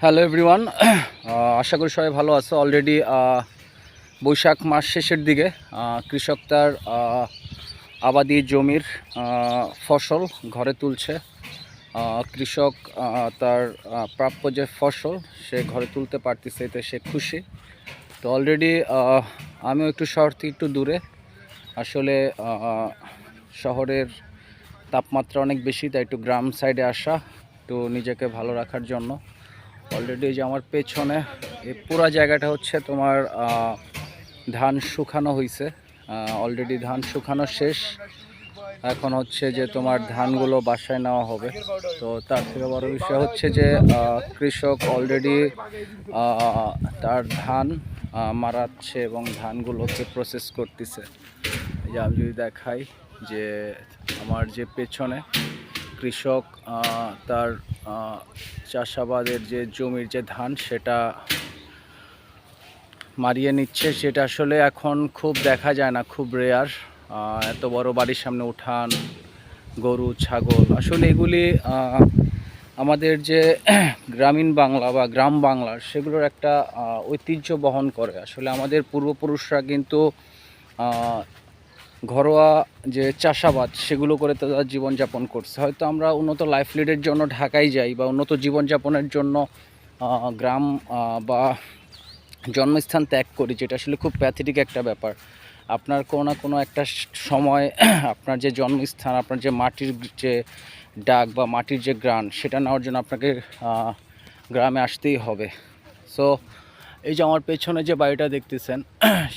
Hello everyone, আশা করি সবাই ভালো আছো। অলরেডি বৈশাখ মাস শেষের দিকে কৃষক তার আবাদি জমির ফসল ঘরে তুলছে। কৃষক তার প্রাপ্য যে ফসল সে ঘরে তুলতে পারতেছে, এতে সে খুশি। তো অলরেডি আমিও একটু শহর থেকে একটু দূরে। আসলে শহরের তাপমাত্রা অনেক বেশি, তাই একটু গ্রাম সাইডে আসা, একটু নিজেকে ভালো রাখার জন্য। অলরেডি যে আমার পেছনে এই পুরো জায়গাটা হচ্ছে তোমার ধান শুকানো হয়েছে। অলরেডি ধান শুকানো শেষ, এখন হচ্ছে যে তোমার ধানগুলো বাসায় নেওয়া হবে। তো তার থেকে বড় বিষয় হচ্ছে যে কৃষক অলরেডি তার ধান মারাচ্ছে এবং ধানগুলোকে প্রসেস করতেছে। এই যে আমি যদি দেখাই যে আমার যে পেছনে কৃষক তার চাষাবাদের যে জমির যে ধান সেটা মারিয়ে নিচ্ছে। সেটা আসলে এখন খুব দেখা যায় না, খুব রেয়ার। এত বড় বাড়ির সামনে উঠান, গরু ছাগল, আসলে এগুলি আমাদের যে গ্রামীণ বাংলা বা গ্রাম বাংলার সেগুলোর একটা ঐতিহ্য বহন করে। আসলে আমাদের পূর্বপুরুষরা কিন্তু ঘরোয়া যে চাষাবাদ সেগুলো করে তারা জীবনযাপন করছে। হয়তো আমরা উন্নত লাইফ লিডের জন্য ঢাকায় যাই বা উন্নত জীবনযাপনের জন্য গ্রাম বা জন্মস্থান ত্যাগ করি, যেটা আসলে খুব প্যাথেটিক একটা ব্যাপার। আপনার কোনো না কোনো একটা সময় আপনার যে জন্মস্থান, আপনার যে মাটির যে ডাক বা মাটির যে গ্রাণ, সেটা নেওয়ার জন্য আপনাকে গ্রামে আসতেই হবে। সো এই যে আমার পেছনে যে বাড়িটা দেখতেছেন,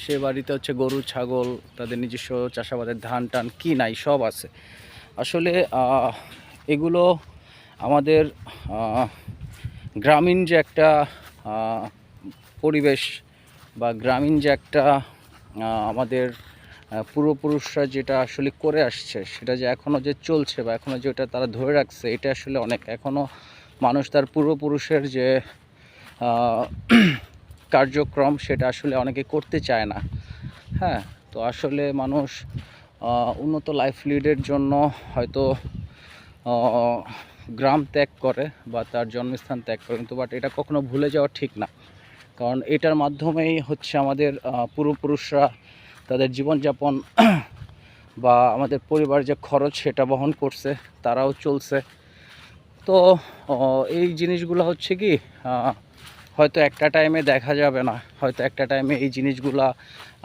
সে বাড়িতে হচ্ছে গরু ছাগল, তাদের নিজস্ব চাষাবাদের ধান টান কি নাই সব আছে। আসলে এগুলো আমাদের গ্রামীণ যে একটা পরিবেশ বা গ্রামীণ যে একটা আমাদের পূর্বপুরুষরা যেটা আসলে করে আসছে, সেটা যে এখনও যে চলছে বা এখনও যেটা তারা ধরে রাখছে, এটা আসলে অনেক। এখনও মানুষ তার পূর্বপুরুষের যে কার্যক্রম সেটা আসলে অনেকে করতে চায় না। হ্যাঁ, তো আসলে মানুষ উন্নত লাইফ লিডের জন্য হয়তো গ্রাম ত্যাগ করে বা তার জন্মস্থান ত্যাগ করে, কিন্তু বাট এটা কখনো ভুলে যাওয়া ঠিক না। কারণ এটার মাধ্যমেই হচ্ছে আমাদের পূর্বপুরুষরা তাদের জীবনযাপন বা আমাদের পরিবার যে খরচ সেটা বহন করছে, তারাও চলছে। তো এই জিনিসগুলো হচ্ছে কি হয়তো একটা টাইমে দেখা যাবে না, হয়তো একটা টাইমে এই জিনিসগুলা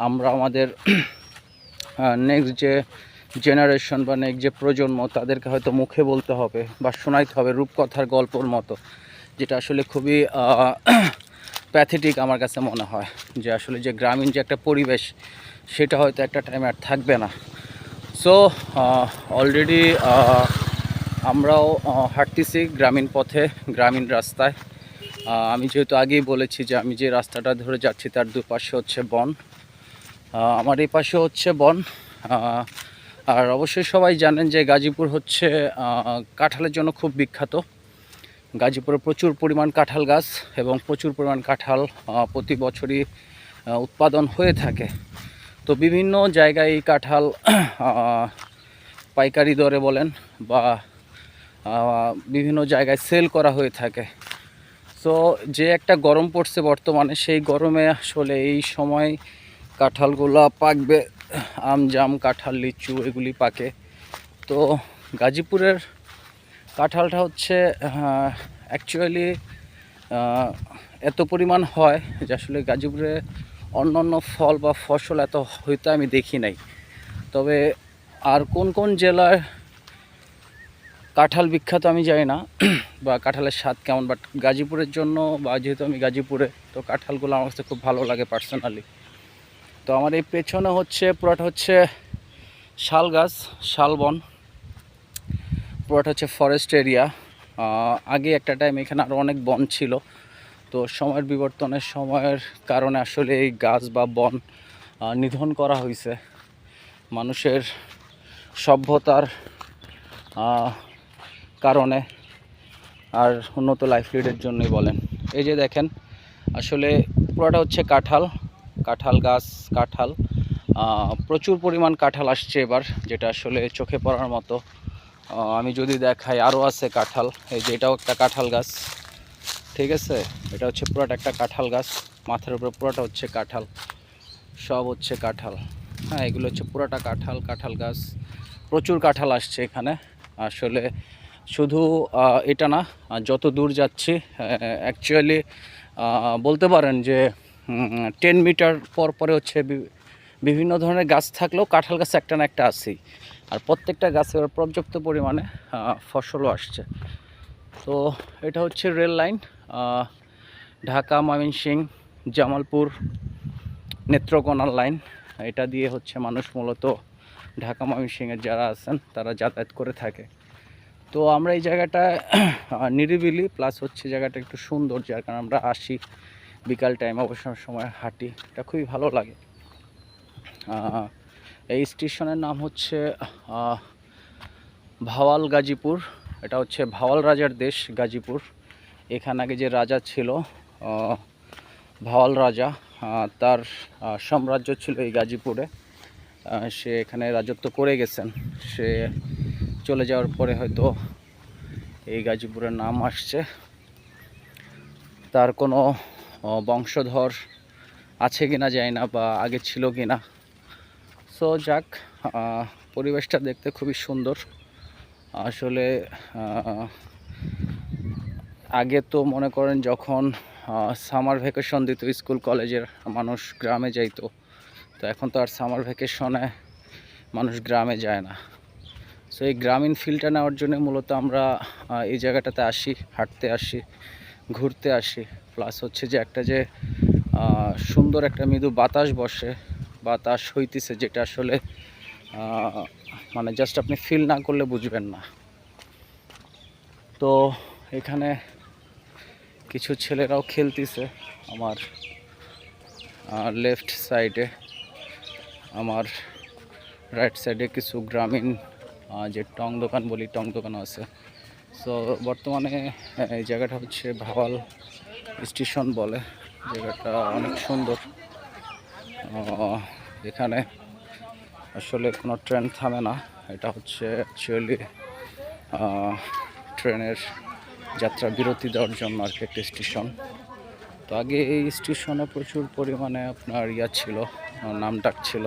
আমরা আমাদের নেক্সট যে জেনারেশন বা নেক্সট যে প্রজন্ম, তাদেরকে হয়তো মুখে বলতে হবে বা শোনাইতে হবে রূপকথার গল্পর মতো, যেটা আসলে খুবই প্যাথেটিক আমার কাছে মনে হয়। যে আসলে যে গ্রামীণ যে একটা পরিবেশ, সেটা হয়তো একটা টাইমে আর থাকবে না। সো অলরেডি আমরাও হাঁটতেছি গ্রামীণ পথে, গ্রামীণ রাস্তায়। আমি যেহেতু আগেই বলেছি যে আমি যে রাস্তাটা ধরে যাচ্ছি তার দুপাশে হচ্ছে বন, আমার এই পাশে হচ্ছে বন। আর অবশ্যই সবাই জানেন যে গাজীপুর হচ্ছে কাঁঠালের জন্য খুব বিখ্যাত। গাজীপুরে প্রচুর পরিমাণ কাঁঠাল গাছ এবং প্রচুর পরিমাণ কাঁঠাল প্রতি বছরই উৎপাদন হয়ে থাকে। তো বিভিন্ন জায়গায় এই কাঁঠাল পাইকারি দরে বলেন বা বিভিন্ন জায়গায় সেল করা হয়ে থাকে। সো যে একটা গরম পড়ছে বর্তমানে, সেই গরমে আসলে এই সময় কাঁঠালগুলো পাকবে, আম জাম কাঁঠাল লিচু এগুলি পাকে। তো গাজীপুরের কাঁঠালটা হচ্ছে অ্যাকচুয়ালি এত পরিমাণ হয় যে আসলে গাজীপুরে অন্য অন্য ফল বা ফসল এত হইতে আমি দেখি নাই। তবে আর কোন কোন জেলায় কাঁঠাল বিখ্যাত আমি জানি না বা কাঁঠালের স্বাদ কেমন, বাট গাজীপুরের জন্য বা যেহেতু আমি গাজীপুরে, তো কাঁঠালগুলো আমার কাছে খুব ভালো লাগে পার্সোনালি। তো আমার এই পেছনে হচ্ছে পুরোটা হচ্ছে শাল গাছ, শালবন, পুরোটা হচ্ছে ফরেস্ট এরিয়া। আগে একটা টাইম এখানে আরও অনেক বন ছিল, তো সময়ের বিবর্তনের সময়ের কারণে আসলে এই গাছ বা বন নিধন করা হয়েছে মানুষের সভ্যতার কারণে আর উন্নত লাইফ লিডের জন্যই বলেন। এই যে দেখেন আসলে পুরোটা হচ্ছে কাঁঠাল, কাঁঠাল গাছ, কাঁঠাল প্রচুর পরিমাণ কাঁঠাল আসছে এবার, যেটা আসলে চোখে পড়ার মতো। আমি যদি দেখাই আরও আছে কাঁঠাল, এই যে এটাও একটা কাঁঠাল গাছ, ঠিক আছে। এটা হচ্ছে পুরোটা একটা কাঁঠাল গাছ, মাথার উপরে পুরোটা হচ্ছে কাঁঠাল, সব হচ্ছে কাঁঠাল। হ্যাঁ, এগুলো হচ্ছে পুরোটা কাঁঠাল, কাঁঠাল গাছ। প্রচুর কাঁঠাল আসছে এখানে। আসলে শুধু এটা না, যত দূর যাচ্ছি অ্যাকচুয়ালি বলতে পারেন যে 10 মিটার পর পরে হচ্ছে বিভিন্ন ধরনের গাছ থাকলেও কাঁঠাল গাছ একটা না একটা আছেই। আর প্রত্যেকটা গাছের পর্যাপ্ত পরিমাণে ফসলও আসছে। তো এটা হচ্ছে রেল লাইন, ঢাকা, ময়মনসিংহ, জামালপুর, নেত্রকোনার লাইন। এটা দিয়ে হচ্ছে মানুষ মূলত ঢাকা ময়মনসিংহের যারা আছেন তারা যাতায়াত করে থাকে। তো আমরা এই জায়গাটা নিরিবিলি প্লাস হচ্ছে জায়গাটা একটু সুন্দর, যার কারণে আমরা আসি বিকাল টাইম, অবসর সময় হাঁটি, এটা খুবই ভালো লাগে। এই স্টেশনের নাম হচ্ছে ভাওয়াল গাজীপুর। এটা হচ্ছে ভাওয়াল রাজার দেশ গাজীপুর। এখানে আগে যে রাজা ছিল ভাওয়াল রাজা, তার সাম্রাজ্য ছিল এই গাজীপুরে। সে এখানে রাজত্ব করে গেছেন। সে চলে যাওয়ার পরে হয়তো এই গাজীপুরের নাম আসছে। তার কোনো বংশধর আছে কিনা জানি না, বা আগে ছিল কিনা। সো যাক, পরিবেশটা দেখতে খুবই সুন্দর। আসলে আগে তো মনে করেন যখন সামার ভ্যাকেশন দিত স্কুল কলেজের মানুষ গ্রামে যাইতো, তো এখন তো আর সামার ভ্যাকেশনে মানুষ গ্রামে যায় না। সো এই গ্রামীণ ফিলটা নেওয়ার জন্য মূলত আমরা এই জায়গাটাতে আসি, হাঁটতে আসি, ঘুরতে আসি। প্লাস হচ্ছে যে একটা যে সুন্দর একটা মৃদু বাতাস বসে, বাতাস হইতেছে, যেটা আসলে মানে জাস্ট আপনি ফিল না করলে বুঝবেন না। তো এখানে কিছু ছেলেরাও খেলতেছে আমার লেফট সাইডে, আমার রাইট সাইডে কিছু গ্রামীণ যে টং দোকান বলি, টং দোকান আছে। সো বর্তমানে এই জায়গাটা হচ্ছে ভাওয়াল স্টেশন বলে, জায়গাটা অনেক সুন্দর। এখানে আসলে কোনো ট্রেন থামে না, এটা হচ্ছে অ্যাকচুয়ালি ট্রেনের যাত্রা বিরতি দেওয়ার জন্য আর কি একটা স্টেশন। তো আগে এই স্টেশনে প্রচুর পরিমাণে আপনার ছিল, নাম ডাক ছিল।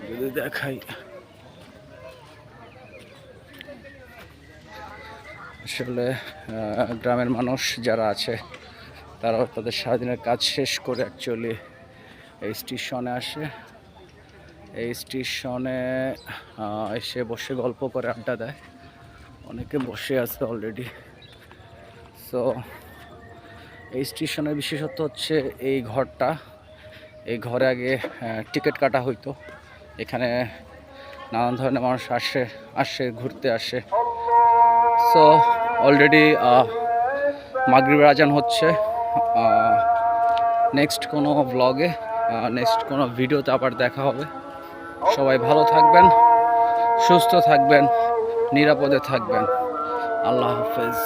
যদি দেখাই, আসলে গ্রামের মানুষ যারা আছে তারা তাদের সারাদিনের কাজ শেষ করে অ্যাকচুয়ালি এই স্টেশনে আসে। এই স্টেশনে এসে বসে গল্প করে, আড্ডা দেয়। অনেকে বসে আছে অলরেডি। সো এই স্টেশনের বিশেষত্ব হচ্ছে এই ঘরটা, এই ঘরে আগে টিকিট কাটা হইতো। এখানে নানান ধরনের মানুষ আসে ঘুরতে আসে। সো অলরেডি মাগরিবের আজান হচ্ছে। নেক্সট কোনো ব্লগে, নেক্সট কোনো ভিডিওতে আবার দেখা হবে। সবাই ভালো থাকবেন, সুস্থ থাকবেন, নিরাপদে থাকবেন। আল্লাহ হাফেজ।